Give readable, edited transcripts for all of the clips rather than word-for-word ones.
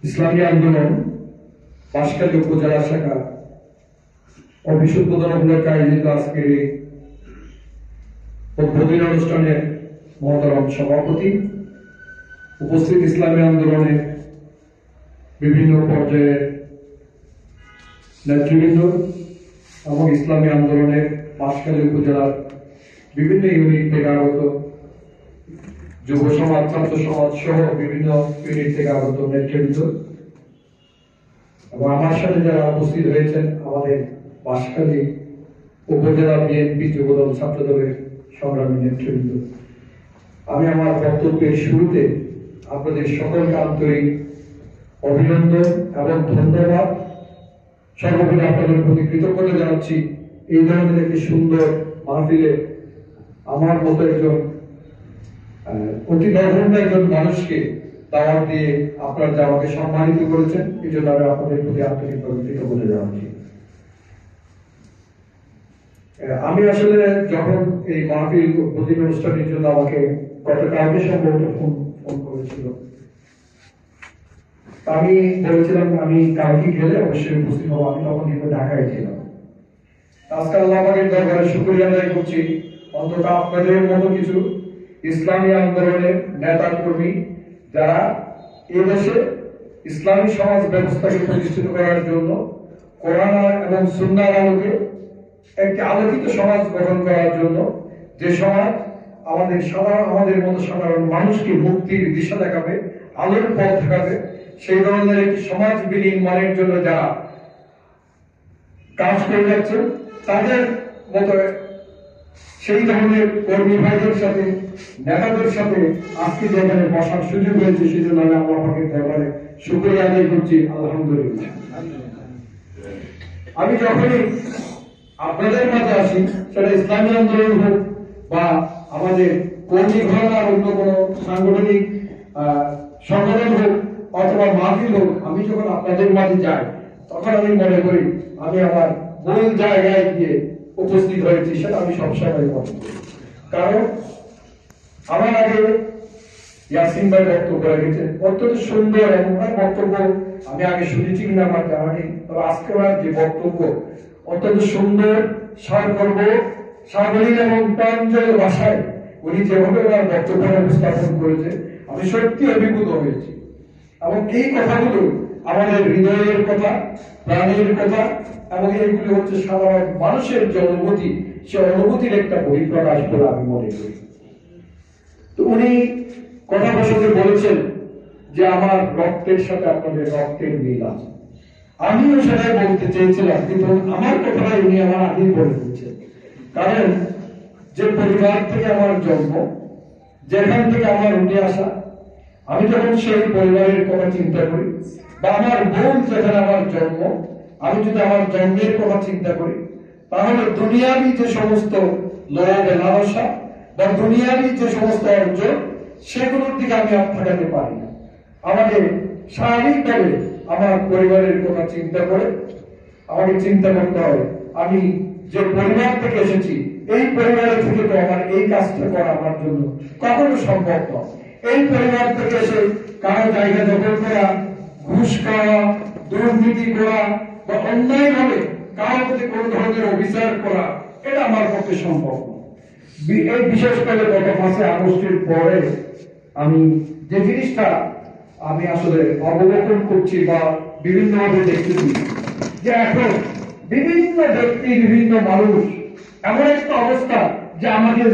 ইসলামী আন্দোলন বাঁশখালী উপজেলা শাখা অফিস উদ্বোধন উপলক্ষে আয়োজিত আজকের এই উদ্বোধনী অনুষ্ঠানের মহতরম সভাপতি, উপস্থিত ইসলামী আন্দোলনের বিভিন্ন পর্যায়ের নেতৃবৃন্দ এবং ইসলামী আন্দোলনের বাঁশখালী উপজেলার বিভিন্ন ইউনিট থেকে আগত যুব সমাজ, ছাত্র সমাজ সহ বিভিন্ন ইউনিট থেকে আগত নেতৃবৃন্দ এবং আমার সাথে যারা উপস্থিত হয়েছেন আমাদের বাঁশখালী উপজেলা বিএনপি যুবদল ছাত্রদলের সংগ্রামী নেতৃবৃন্দ, আমি আমার বক্তব্যের শুরুতে আপনাদের সকলকে আন্তরিক অভিনন্দন এবং ধন্যবাদ, সর্বোপরি আপনাদের প্রতি কৃতজ্ঞতা জানাচ্ছি। এই ধরনের একটি সুন্দর মাহফিলে আমার মতো একজন অতি নগণ্য একজন মানুষকে দাওয়াত দিয়ে আপনারা যে আমাকে সম্মানিত করেছেন, এই জন্য আমি আপনাদের প্রতি আন্তরিকভাবে কৃতজ্ঞতা জানাচ্ছি। আমি আসলে যখন এই মাহফিল উদ্বোধনী অনুষ্ঠানের জন্য আমাকে গতকালকে সম্ভবত ফোন করেছিল, আমি বলেছিলাম আমি কালকে গেলে অবশ্যই উপস্থিত হবো। আমি তখন কিন্তু ঢাকায় ছিলাম। আজকে আল্লাহ পাকের দরবারে শুকরিয়া আদায় করছি, অন্তত আপনাদের মতো কিছু ইসলামী আন্দোলনের নেতা কর্মী যারা এদেশে ইসলামী সমাজ ব্যবস্থাকে প্রতিষ্ঠিত করার জন্য কোরআন এবং সুন্নাহর আলোকে একটি আলোকিত সমাজ গঠন করার জন্য, যে সমাজ আমাদের মতো সাধারণ মানুষকে মুক্তির দিশা দেখাবে, আলোর পথ দেখাবে, সেই ধরনের একটি সমাজ বিনির্মাণের জন্য যারা কাজ করে যাচ্ছেন, তাদের মতো সেই ধরনের কর্মী ভাইদের সাথে, নেতাদের সাথে আজকে যেখানে বসার সুযোগ হয়েছে, সেই জন্য আমি আল্লাহ পাকের দরবারে শুকরিয়া আদায় করছি, আলহামদুলিল্লাহ। আমি যখনই আপনাদের মাঝে আসি, সেটা ইসলামী আন্দোলন হোক বা আমাদের কর্মী ঘরানার অন্য কোনো সাংগঠনিক সংগঠন হোক অথবা মাহফিল হোক, আমি যখন আপনাদের মাঝে যাই তখন আমি মনে করি আমি আমার মূল জায়গায় গিয়ে উপস্থিত হয়েছি, সেটা আমি সবসময় মনে করি। কারণ আমার আগে ইয়াসিন ভাই বক্তব্য রেখেছেন, অত্যন্ত সুন্দর এবং বক্তব্য আমি আগে শুনেছি কিনা আমার জানা নেই, তবে আজকে আমার যে বক্তব্য অত্যন্ত সুন্দর, সাবলীল এবং প্রাঞ্জল ভাষায় উনি যেভাবে ওনার বক্তব্য উপস্থাপন করেছে, আমি সত্যি অভিভূত হয়েছি। এবং এই কথাগুলো আমাদের হৃদয়ের কথা, প্রাণের কথা, এবং এইগুলি হচ্ছে সাধারণ মানুষের যে অনুভূতি, সে অনুভূতির একটা বহিঃপ্রকাশ বলে আমি মনে করি। তো উনি কথা প্রসঙ্গে বলেছেন যে আমার রক্তের সাথে আপনাদের রক্তের মিল আছে। আমিও সেটাই বলতে চেয়েছিলাম, কিন্তু আমার কথাটাই উনি আমার আগেই বলে দিচ্ছেন। কারণ যে পরিবার থেকে আমার জন্ম, যেখান থেকে আমার উঠে আসা, আমি যখন সেই পরিবারের কথা চিন্তা করি, বা আমার বোন যেখানে আমার জন্ম, আমি যদি আমার জন্মের কথা চিন্তা করি, তাহলে দুনিয়াবি যে সমস্ত লোভ লালসা বা দুনিয়াবি যে সমস্ত অর্জন, সেগুলোর দিকে আমি আর থাকাতে পারি না। আমাকে স্বাভাবিকভাবে আমার পরিবারের কথা চিন্তা করে আমাকে চিন্তা করতে হবে, আমি যে পরিবার থেকে এসেছি, এই পরিবারের থেকে তো আমার এই কাজটা করা আমার জন্য কখনো সম্ভব নয়। এই পরিবার থেকে এসে কারো জায়গা দখল করা, ঘুষ খাওয়া, দুর্নীতি করা বা অন্যায় ভাবে কারোর প্রতি কোন ধরনের অবিচার করা, এটা আমার পক্ষে সম্ভব নয়। এই বিশেষ করে গত 5 আগস্টের পরে আমি যে জিনিসটা আমি আসলে অবলোকন করছি বা বিভিন্নভাবে দেখতেছি, যে এখন বিভিন্ন ব্যক্তি, বিভিন্ন মানুষ এমন একটা অবস্থা যে আমাকে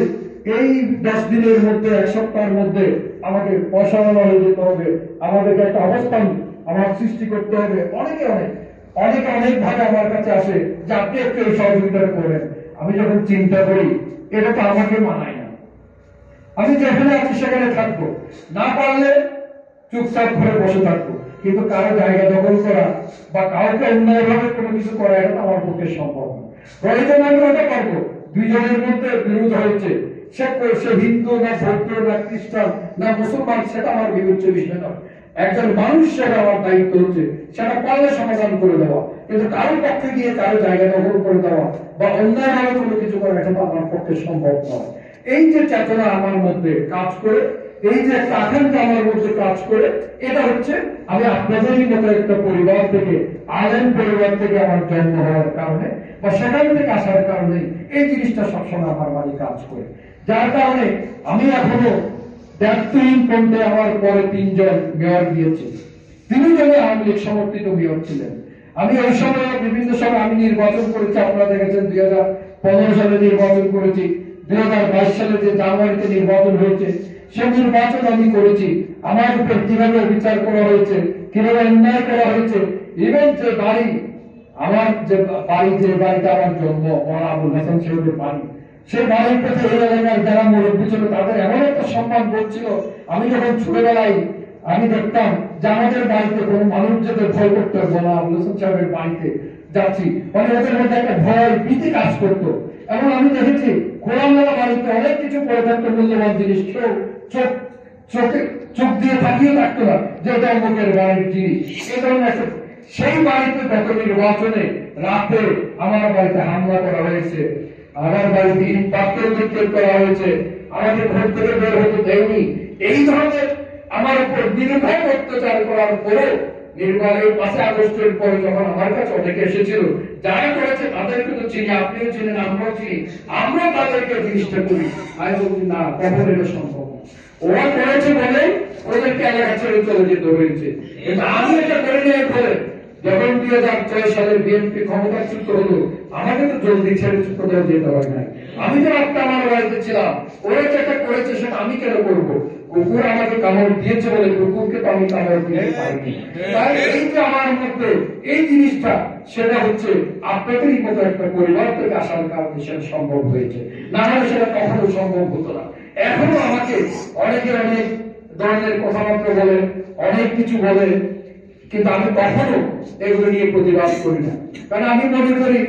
এই 10 দিনের মধ্যে, 1 সপ্তাহের মধ্যে আমাকে পয়সাওয়ালা হয়ে যেতে হবে, আমাদেরকে একটা অবস্থান আমার সৃষ্টি করতে হবে। অনেক ভাবে আমার কাছে আসে যে আপনি একটু সহযোগিতা করবেন। আমি যখন চিন্তা করি, এটা তো আমাকে মানায় না। আমি যেখানে আছি সেখানে থাকবো, না পারলে চুপচাপ ঘরে বসে থাকবো, কিন্তু কারো জায়গা দখল করা বা কাউকে অন্যায়ভাবে কোনো কিছু করা, এটা আমার পক্ষে সম্ভব না। প্রয়োজন আমি ওটা পারবো। দুইজনের মধ্যে বিরোধ হয়েছে, সে হিন্দু না বৌদ্ধ না খ্রিস্টান না মুসলমান, সেটা আমার বিবেচ্য বিষয় নয়। একজন মানুষ সেটা আমার দায়িত্ব হচ্ছে সেটা পারলে সমাধান করে দেওয়া, কিন্তু কারোর পক্ষে গিয়ে কারো জায়গা দখল করে দেওয়া বা অন্যায়ভাবে কোনো কিছু করা, এটা তো আমার পক্ষে সম্ভব নয়। এই যে চেতনা আমার মধ্যে কাজ করে, এই যে একটা আকাঙ্ক্ষা আমার মধ্যে কাজ করে, এটা হচ্ছে আমি আপনাদেরই মতো একটা পরিবার থেকে, আলেম পরিবার থেকে আমার জন্ম হওয়ার কারণে বা সেখান থেকে আসার কারণে এই জিনিসটা সবসময় আমার মাঝে কাজ করে, যার কারণে আমি এখনো দায়িত্বহীন কণ্ঠে আমার পরে 3 জন মেয়র দিয়েছি। 3 জনে আওয়ামী লীগ সমর্থিত মেয়র ছিলেন। আমি ওই সময় বিভিন্ন সময় আমি নির্বাচন করেছি, আপনারা দেখেছেন 2015 সালে নির্বাচন করেছি, 2022 সালে যে জানুয়ারিতে নির্বাচন হয়েছে সেই নির্বাচন আমি করেছি। আমার উপর কিভাবে বিচার করা হয়েছে, কিভাবে অন্যায় করা হয়েছে, ইভেন যে বাড়ি, আমার যে বাড়িতে আমার জন্ম, মৌলানা আবুল হাসান সাহেবের বাড়ি, সেই বাড়ির কাছে এই এলাকার যারা মুরব্বী ছিল তাদের এমন একটা সম্মান বলছিল। আমি যখন ছোটবেলায় আমি দেখতাম যে আমাদের বাড়িতে কোনো মানুষ যাতে ভয় করতো, মৌলানা আবুল হাসান সাহেবের বাড়িতে যাচ্ছি, মানে ওদের মধ্যে একটা ভয় ভীতি কাজ করতো। এবং আমি দেখেছি খোলামেলা বাড়িতে অনেক কিছু পড়ে থাকতো, মূল্যবান জিনিস, কেউ চোখ দিয়ে তাকিয়ে থাকতো না যে এটা অমুকের বাড়ির জিনিস। এই ধরনের সেই বাড়িতে গত নির্বাচনে রাতে আমার বাড়িতে হামলা করা হয়েছে, আমার বাড়িতে পাত্র নিক্ষেপ করা হয়েছে, আমাকে ঘর থেকে বের হতে দেয়নি। এই ধরনের আমার উপর নির্ভয় অত্যাচার করার পরে নির্বাচনের 5 আগস্টের পরে যখন আমার কাছে অনেকে এসেছিল, যারা করেছে তাদেরকে তো চিনি, আপনিও চিনেন, আমরাও চিনি, আমরা তাদেরকে জিনিসটা করি। আমি বলছি না, কখন এটা সম্ভব? ওরা করেছে বলে ওদেরকে এলাকা ছেড়ে চলে যেতে হয়েছে, কিন্তু আমি এটা করে নিয়ে বলে যখন 2006 সালে বিএনপি ক্ষমতাচ্যুত হলো, আমাকে তো জলদি ছেড়ে কোথাও যেতে হয় না। আমি তো একটা আমার বাড়িতে ছিলাম, ওরা যেটা করেছে সেটা আমি কেন করবো? কুকুর আমাকে কামড় দিয়েছে বলে কুকুরকে তো আমি কামড় দিতে পারিনি। তাই এই যে আমার মধ্যে এই জিনিসটা, সেটা হচ্ছে আপনাদেরই মতো একটা পরিবার থেকে আসার কারণে সেটা সম্ভব হয়েছে, না হলে সেটা কখনো সম্ভব হতো না। এখনো আমাকে অনেকে অনেক ধরনের কথাবার্তা বলে, অনেক কিছু বলে, কিন্তু আমি কখনো এগুলো নিয়ে প্রতিবাদ করি না। কারণ আমি মনে করি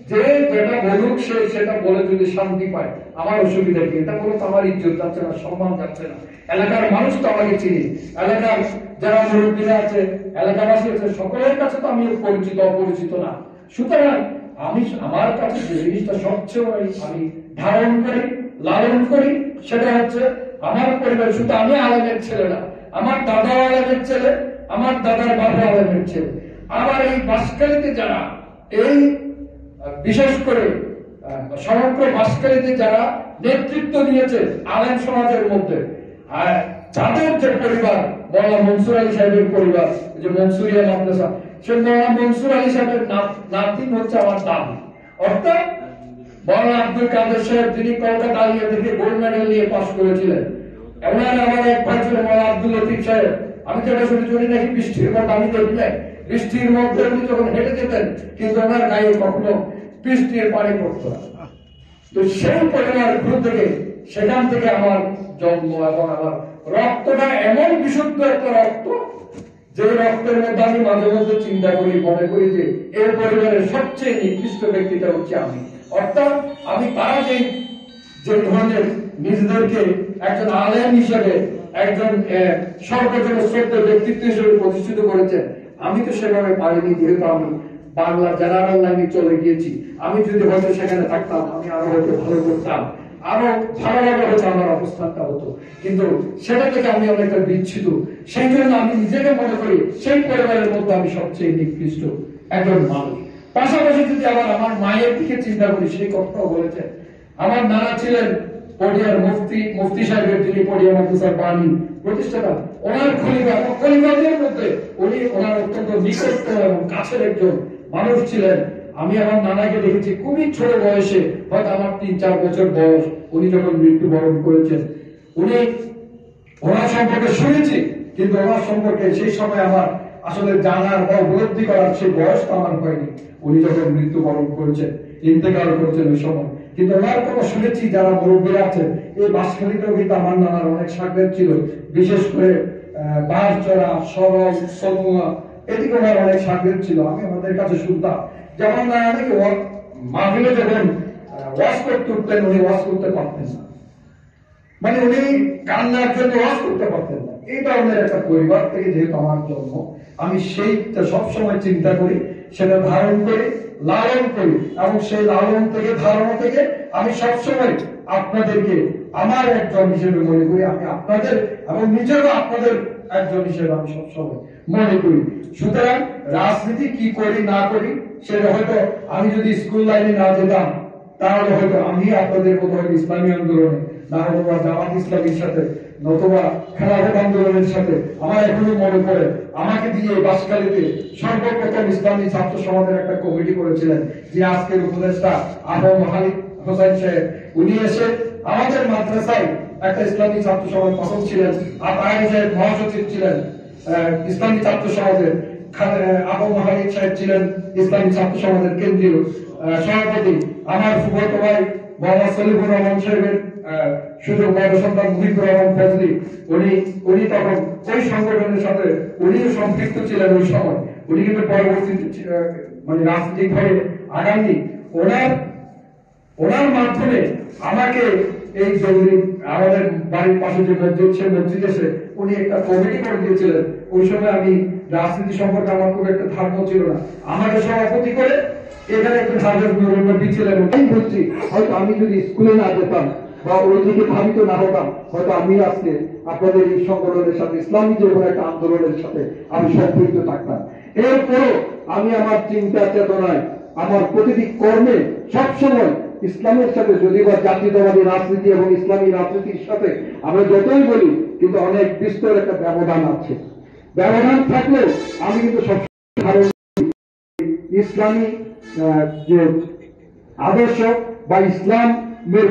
যে যেটা বলুক সে সেটা বলে যদি শান্তি পায় আমার অসুবিধা কি? এটা বলে তো আমার ইজ্জত যাচ্ছে না, সম্মান যাচ্ছে না। এলাকার মানুষ তো আমাকে চিনি, এলাকার যারা মুরব্বীরা আছে, এলাকাবাসী আছে, সকলের কাছে তো আমি পরিচিত অপরিচিত না। সুতরাং আমি আমার কাছে যে জিনিসটা সবচেয়ে আমি ধারণ করি, লালন করি, সেটা হচ্ছে আমার পরিবার। শুধু আমি আলেমের ছেলে না, আমার দাদা আলেমের ছেলে, আমার দাদার বাবা আলেমের ছেলে। আবার এই বাঁশখালীতে যারা, এই বিশেষ করে সমগ্র বাঁশখালীতে যারা নেতৃত্ব দিয়েছে আলেম সমাজের মধ্যে, তাদের যে পরিবার, মৌলানা মনসুর আলী সাহেবের পরিবার, যে মনসুরিয়া মাদ্রাসা, সে মৌলানা মনসুর আলী সাহেবের নাতিন হচ্ছে আমার দাদা। অর্থাৎ মৌলানা আব্দুল কাদের সাহেব, তিনি কলকাতা আলিয়া থেকে গোল্ড মেডেল নিয়ে পাস করেছিলেন। এমন আমার এক ভাই ছিল মৌলানা আব্দুল লতিফ সাহেব, আমি যেটা শুনি নাকি বৃষ্টির মধ্যে, আমি দেখি নাই, বৃষ্টির মধ্যে উনি যখন হেঁটে যেতেন কিন্তু ওনার গায়ে কখনো বৃষ্টির পানি পড়তো না। তো সেই পরিবার ঘুর থেকে, সেখান থেকে আমার জন্ম, এবং আমার রক্তটা এমন বিশুদ্ধ একটা রক্ত, যে রক্তের মধ্যে আমি মাঝে মধ্যে চিন্তা করি, মনে করি যে এই পরিবারের সবচেয়ে নিকৃষ্ট ব্যক্তিটা হচ্ছে আমি। অর্থাৎ আমি তারা যে ধরনের নিজেদেরকে একজন আলেম হিসেবে, একজন সর্বজন শ্রদ্ধ ব্যক্তিত্ব হিসেবে প্রতিষ্ঠিত করেছেন, আমি তো সেভাবে পারিনি। যেহেতু আমি বাংলা জেনারেল লাইনে চলে গিয়েছি, আমি যদি হয়তো সেখানে থাকতাম আমি আরো হয়তো ভালো করতাম, আরো ভালোভাবে হয়তো আমার অবস্থানটা হতো, কিন্তু সেটা থেকে আমি অনেকটা বিচ্ছিন্ন। সেই জন্য আমি নিজেকে মনে করি সেই পরিবারের মধ্যে আমি সবচেয়ে নিকৃষ্ট একজন মানুষ। পাশাপাশি যদি আবার আমার মায়ের দিকে চিন্তা করি, সেই কথাও বলেছেন, আমার নানা ছিলেন পটিয়ার মুফতি সাহেবের, যিনি পটিয়া মাদ্রাসার বাণী প্রতিষ্ঠাতা, ওনার খলিফাদের মধ্যে উনি ওনার অত্যন্ত নিকট এবং কাছের একজন মানুষ ছিলেন। আমি আমার নানাকে দেখেছি খুবই ছোট বয়সে, হয়তো আমার 3-4 বছর বয়স, উনি যখন মৃত্যুবরণ করেছেন। ওনার সম্পর্কে শুনেছি, কিন্তু ওনার সম্পর্কে সেই সময় আমার আসলে জানার বা উপলব্ধি করার সেই বয়স তো আমার হয়নি। উনি যখন মৃত্যুবরণ করেছেন, ইন্তেকাল করেছেন ওই সময়, কিন্তু ওনার কথা শুনেছি যারা মুরব্বীরা আছেন। এই বাঁশখালীতেও কিন্তু আমার নানার অনেক সাক্ষাৎ ছিল, বিশেষ করে বাঁশজোড়া, সরল, সমুয়া, এদিকে ওনার অনেক সাক্ষাৎ ছিল। আমি আমাদের কাছে শুনতাম, যেমন নাকি মাহফিলে যখন ওয়াজ করতে উঠতেন, উনি ওয়াজ করতে পারতেন না, মানে উনি কান্নার জন্য ওয়াজ করতে পারতেন না। এই ধরনের একটা পরিবার থেকে যেহেতু আমার জন্ম, আমি সেইটা সবসময় চিন্তা করি, সেটা ধারণ করি, লালন করি, এবং সেই লালন থেকে, ধারণা থেকে আমি সবসময় আপনাদেরকে আমার একজন হিসেবে মনে করি, আমি আপনাদের এবং নিজেরও আপনাদের একজন হিসেবে আমি সবসময় মনে করি। সুতরাং রাজনীতি কি করি না করি সেটা হয়তো আমি যদি স্কুল লাইনে না যেতাম তাহলে হয়তো আমি আপনাদের মতো হয়তো ইসলামী আন্দোলনে না হয়তো জামাত ইসলামীর সাথে নতুবা খেলাফত আন্দোলনের সাথে আমার এখনো মনে পড়ে আমাকে দিয়ে বাসকালীতে সর্বপ্রথম ইসলামী ছাত্র সমাজের একটা কমিটি করেছিলেন যে আজকের উপদেষ্টা আবু মাহালিক হোসেন সাহেব। উনি এসে আমাদের মাদ্রাসায় একটা ইসলামী ছাত্র সমাজ প্রথম ছিলেন, আইন সাহেব মহাসচিব ছিলেন ইসলামী ছাত্র সমাজের, আবু মাহালিক সাহেব ছিলেন ইসলামী ছাত্র সমাজের কেন্দ্রীয় সভাপতি, আমার ফুফাতো ভাই বাবা সলিমুর রহমান সাহেবের সুযোগ বড় সন্তান মুহিবুর রহমান ফজলি, উনি তখন ওই সংগঠনের সাথে উনিও সম্পৃক্ত ছিলেন ওই সময়। উনি কিন্তু পরবর্তীতে মানে রাজনৈতিক ভাবে আগামী ওনার মাধ্যমে আমাকে এই জরুরি আমাদের বাড়ির পাশে যে মসজিদ সে মসজিদ এসে উনি একটা কমিটি করে দিয়েছিলেন। ওই সময় আমি রাজনীতি সম্পর্কে আমার খুব একটা ধারণা ছিল না, আমাকে সভাপতি করে এখানে একটা হাজার নবী ছিলেন। ওটাই বলছি, হয়তো আমি যদি স্কুলে না যেতাম বা ওই দিকে ধাবিত না হতাম হয়তো আমি আজকে আপনাদের এই সংগঠনের সাথে ইসলামী যে কোনো একটা আন্দোলনের সাথে আমি সম্পৃক্ত থাকতাম। এরপরও আমি আমার চিন্তা চেতনায় আমার প্রতিটি কর্মে সবসময় ইসলামের সাথে, যদি বা জাতীয়তাবাদী রাজনীতি এবং ইসলামী রাজনীতির সাথে আমরা যতই বলি কিন্তু অনেক বিস্তর একটা ব্যবধান আছে। ব্যবধান থাকলেও আমি কিন্তু সবসময় ইসলামী যে আদর্শ বা ইসলামের